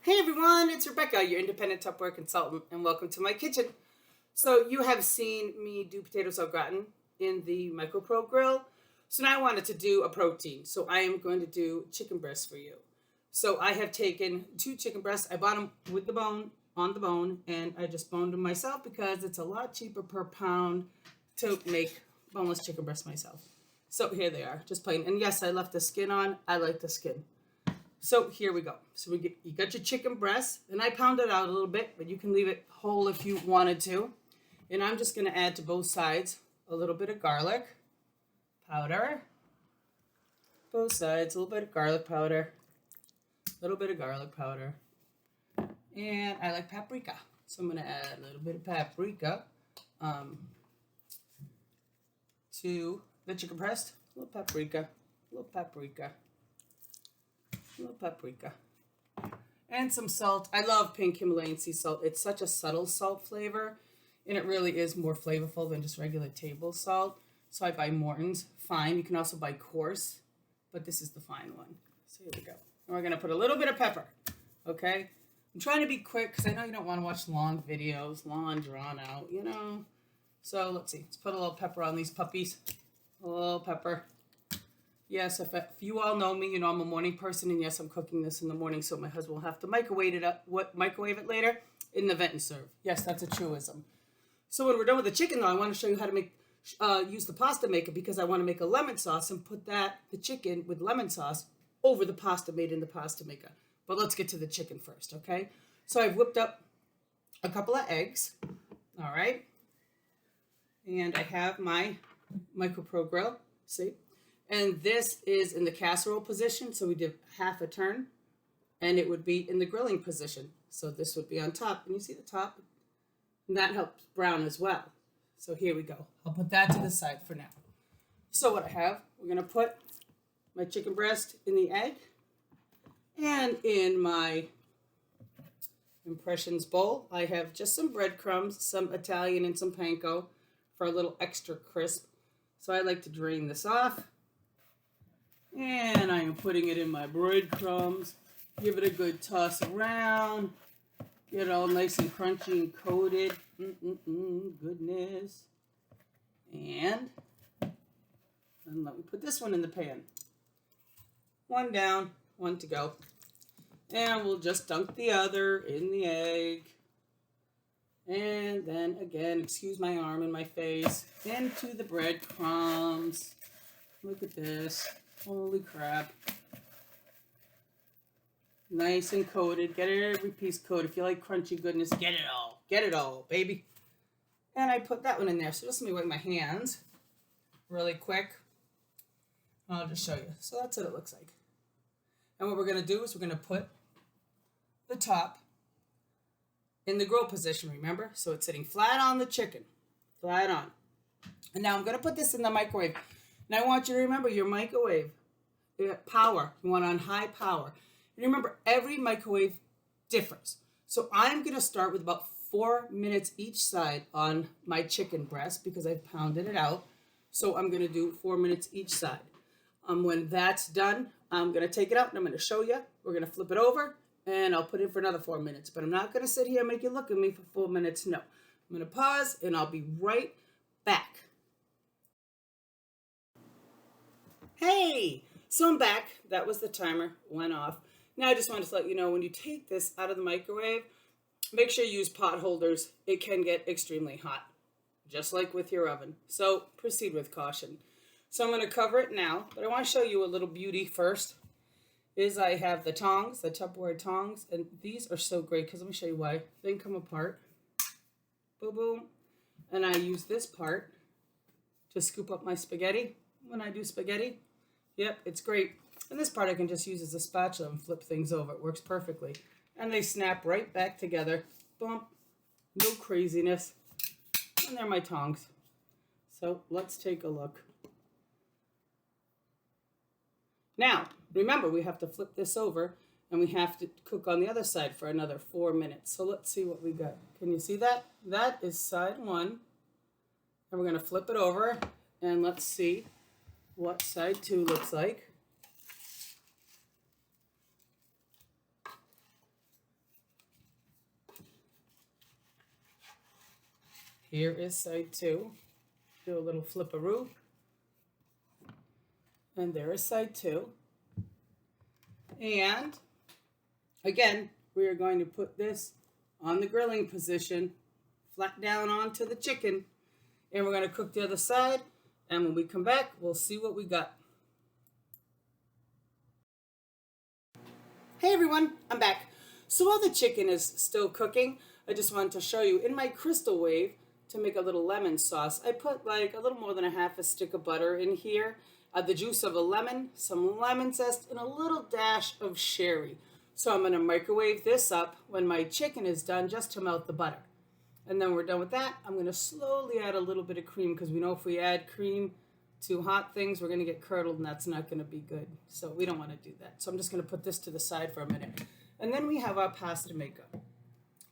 Hey everyone, it's Rebecca, your independent Tupperware consultant, and welcome to my kitchen. So you have seen me do potatoes au gratin in the MicroPro grill. So now I wanted to do a protein. So I am going to do chicken breast for you. So I have taken 2 chicken breasts. I bought them with the bone, on the bone, and I just boned them myself because it's a lot cheaper per pound to make boneless chicken breast myself. So here they are, just plain. And yes, I left the skin on. I like the skin. So here we go. So you got your chicken breast, and I pounded it out a little bit, but you can leave it whole if you wanted to. And I'm just going to add to both sides a little bit of garlic powder. Both sides, a little bit of garlic powder. A little bit of garlic powder. And I like paprika. So I'm going to add a little bit of paprika to the chicken breast. A little paprika. A little paprika. A little paprika. And some salt. I love pink Himalayan sea salt. It's such a subtle salt flavor, and it really is more flavorful than just regular table salt. So I buy Morton's fine. You can also buy coarse, but this is the fine one. So here we go. And we're going to put a little bit of pepper, okay? I'm trying to be quick because I know you don't want to watch long videos, long, drawn out, you know. So let's see. Let's put a little pepper on these puppies. A little pepper. Yes, if you all know me, you know I'm a morning person, and yes, I'm cooking this in the morning, so my husband will have to microwave it later in the vent and serve. Yes, that's a truism. So when we're done with the chicken, though, I want to show you how to make use the pasta maker because I want to make a lemon sauce and put the chicken with lemon sauce over the pasta made in the pasta maker. But let's get to the chicken first, okay? So I've whipped up a couple of eggs, all right? And I have my MicroPro grill, see? And this is in the casserole position, so we did half a turn, and it would be in the grilling position. So this would be on top, and you see the top? And that helps brown as well. So here we go. I'll put that to the side for now. So what I have, we're going to put my chicken breast in the egg, and in my impressions bowl, I have just some breadcrumbs, some Italian and some panko for a little extra crisp. So I like to drain this off. And I am putting it in my breadcrumbs. Give it a good toss around. Get it all nice and crunchy and coated. Goodness. And let me put this one in the pan. One down, one to go. And we'll just dunk the other in the egg. And then again, excuse my arm and my face, into the breadcrumbs. Look at this. Holy crap. Nice and coated. Get every piece coated. If you like crunchy goodness, get it all. Get it all, baby. And I put that one in there. So just let me wipe my hands really quick. I'll just show you. So that's what it looks like. And what we're going to do is we're going to put the top in the grill position, remember? So it's sitting flat on the chicken. Flat on. And now I'm going to put this in the microwave. Now I want you to remember your microwave power. You want on high power. And remember, every microwave differs. So I'm going to start with about 4 minutes each side on my chicken breast because I've pounded it out. So I'm going to do 4 minutes each side. When that's done, I'm going to take it out and I'm going to show you. We're going to flip it over and I'll put it for another 4 minutes. But I'm not going to sit here and make you look at me for 4 minutes. No. I'm going to pause and I'll be right back. Hey, so I'm back. That was the timer, went off. Now I just wanted to let you know when you take this out of the microwave, make sure you use pot holders. It can get extremely hot, just like with your oven. So proceed with caution. So I'm going to cover it now, but I want to show you a little beauty first. I have the tongs, the Tupperware tongs, and these are so great because let me show you why. They can come apart. Boom, boom. And I use this part to scoop up my spaghetti when I do spaghetti. Yep, it's great. And this part I can just use as a spatula and flip things over. It works perfectly. And they snap right back together. Bump. No craziness. And they're my tongs. So let's take a look. Now, remember, we have to flip this over and we have to cook on the other side for another 4 minutes. So let's see what we got. Can you see that? That is side one. And we're going to flip it over and let's see what side 2 looks like. Here is side 2. Do a little flipperoo. And there is side 2. And again, we are going to put this on the grilling position, flat down onto the chicken. And we're going to cook the other side. And when we come back, we'll see what we got. Hey everyone, I'm back. So while the chicken is still cooking, I just wanted to show you in my Crystal Wave to make a little lemon sauce. I put like a little more than a half a stick of butter in here, the juice of a lemon, some lemon zest, and a little dash of sherry. So I'm going to microwave this up when my chicken is done just to melt the butter. And then we're done with that. I'm going to slowly add a little bit of cream because we know if we add cream to hot things, we're going to get curdled and that's not going to be good. So we don't want to do that. So I'm just going to put this to the side for a minute. And then we have our pasta maker.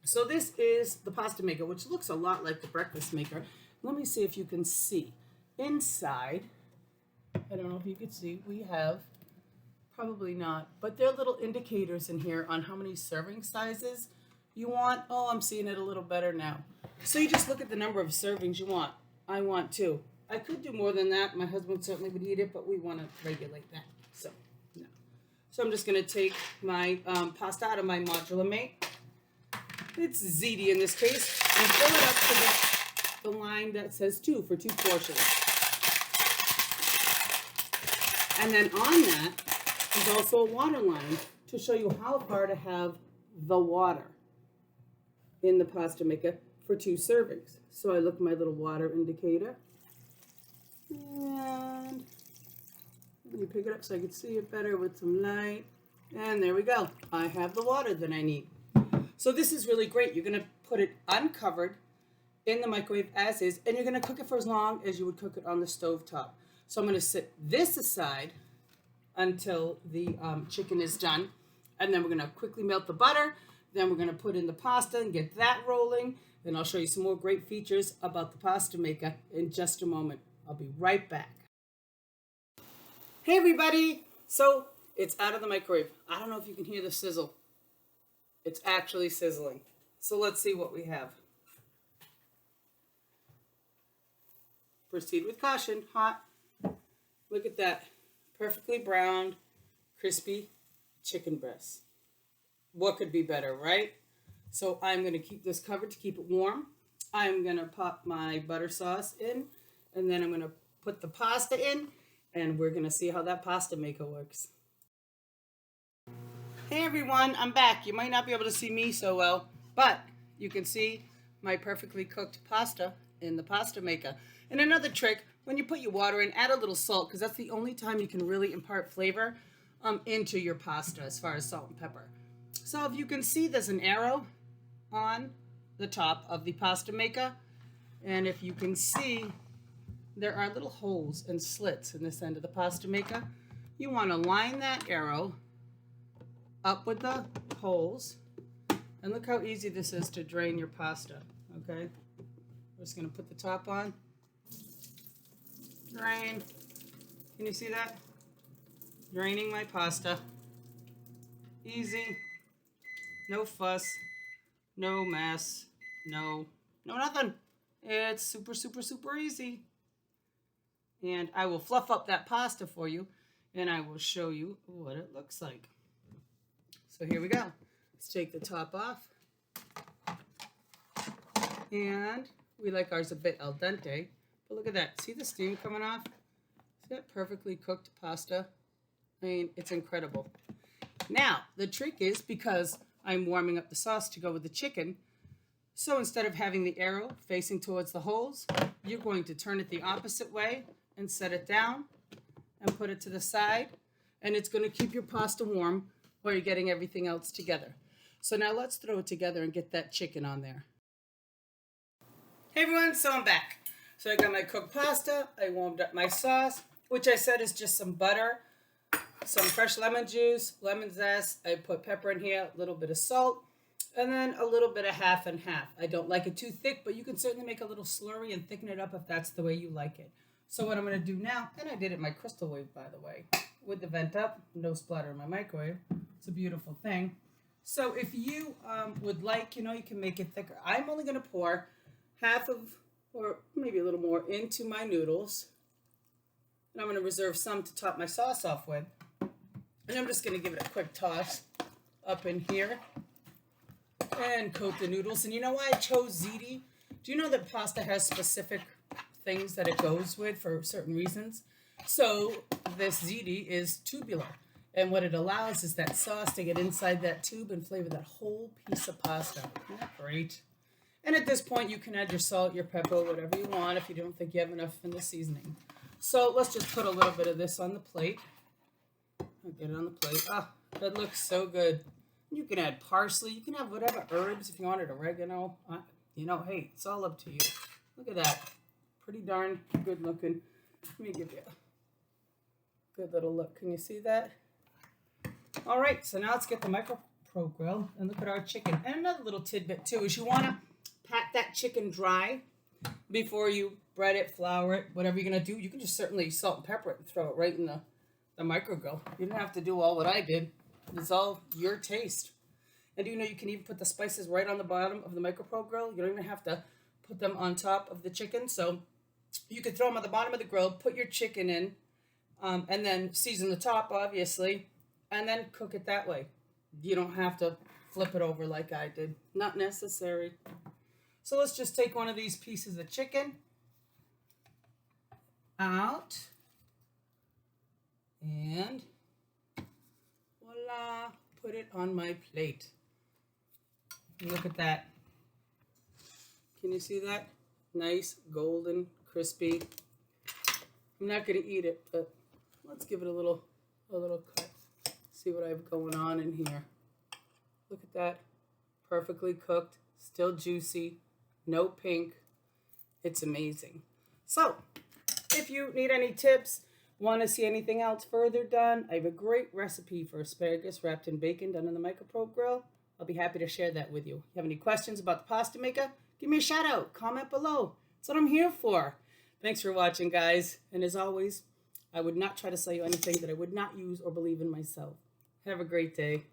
So this is the pasta maker, which looks a lot like the breakfast maker. Let me see if you can see. Inside, I don't know if you can see, we have, probably not, but there are little indicators in here on how many serving sizes you want. Oh, I'm seeing it a little better now. So you just look at the number of servings you want. I want 2. I could do more than that. My husband certainly would eat it, but we want to regulate that. So, no. So I'm just going to take my pasta out of my modular mate. It's ziti in this case. And fill it up to the line that says 2 for 2 portions. And then on that is also a water line to show you how far to have the water in the pasta maker for 2 servings. So I look at my little water indicator. And let me pick it up so I can see it better with some light. And there we go. I have the water that I need. So this is really great. You're going to put it uncovered in the microwave as is, and you're going to cook it for as long as you would cook it on the stove top. So I'm going to set this aside until the chicken is done. And then we're going to quickly melt the butter. Then we're going to put in the pasta and get that rolling. Then I'll show you some more great features about the pasta maker in just a moment. I'll be right back. Hey everybody! So it's out of the microwave. I don't know if you can hear the sizzle. It's actually sizzling. So let's see what we have. Proceed with caution. Hot. Look at that. Perfectly browned, crispy chicken breast. What could be better, right? So I'm going to keep this covered to keep it warm. I'm going to pop my butter sauce in, and then I'm going to put the pasta in, and we're going to see how that pasta maker works. Hey everyone, I'm back. You might not be able to see me so well, but you can see my perfectly cooked pasta in the pasta maker. And another trick, when you put your water in, add a little salt, because that's the only time you can really impart flavor into your pasta as far as salt and pepper. So if you can see, there's an arrow on the top of the pasta maker. And if you can see, there are little holes and slits in this end of the pasta maker. You want to line that arrow up with the holes. And look how easy this is to drain your pasta, okay? I'm just going to put the top on. Drain. Can you see that? Draining my pasta. Easy. No fuss. No mess. No nothing. It's super, super, super easy. And I will fluff up that pasta for you, and I will show you what it looks like. So here we go. Let's take the top off. And we like ours a bit al dente. But look at that. See the steam coming off? See that perfectly cooked pasta? I mean, it's incredible. Now, the trick is, because I'm warming up the sauce to go with the chicken, so instead of having the arrow facing towards the holes, you're going to turn it the opposite way and set it down and put it to the side. And it's going to keep your pasta warm while you're getting everything else together. So now let's throw it together and get that chicken on there. Hey everyone, so I'm back. So I got my cooked pasta, I warmed up my sauce, which I said is just some butter, some fresh lemon juice, lemon zest, I put pepper in here, a little bit of salt, and then a little bit of half and half. I don't like it too thick, but you can certainly make a little slurry and thicken it up if that's the way you like it. So what I'm going to do now, and I did it in my Crystal Wave, by the way, with the vent up, no splatter in my microwave. It's a beautiful thing. So if you would like, you can make it thicker. I'm only going to pour half of or maybe a little more, into my noodles. And I'm going to reserve some to top my sauce off with. And I'm just going to give it a quick toss up in here and coat the noodles. And you know why I chose ziti? Do you know that pasta has specific things that it goes with for certain reasons? So this ziti is tubular. And what it allows is that sauce to get inside that tube and flavor that whole piece of pasta. Isn't that great? And at this point, you can add your salt, your pepper, whatever you want if you don't think you have enough in the seasoning. So let's just put a little bit of this on the plate. I'll get it on the plate. Ah, that looks so good. You can add parsley. You can have whatever herbs if you wanted, oregano. You know, hey, it's all up to you. Look at that. Pretty darn good looking. Let me give you a good little look. Can you see that? All right, so now let's get the MicroPro grill and look at our chicken. And another little tidbit too is you want to pat that chicken dry before you bread it, flour it, whatever you're going to do. You can just certainly salt and pepper it and throw it right in the micro grill. You don't have to do all what I did. It's all your taste. And do you know you can even put the spices right on the bottom of the MicroPro grill? You don't even have to put them on top of the chicken. So you could throw them on the bottom of the grill, put your chicken in, and then season the top, obviously, and then cook it that way. You don't have to flip it over like I did. Not necessary. So let's just take one of these pieces of chicken out. And voila, put it on my plate. Look at that. Can you see that? Nice, golden, crispy. I'm not going to eat it, but let's give it a little cut. See what I have going on in here. Look at that. Perfectly cooked, still juicy, no pink. It's amazing. So, if you need any tips, want to see anything else further done, I have a great recipe for asparagus wrapped in bacon done in the MicroPro grill. I'll be happy to share that with you. If you have any questions about the pasta maker, give me a shout out, comment below. That's what I'm here for. Thanks for watching, guys. And as always, I would not try to sell you anything that I would not use or believe in myself. Have a great day.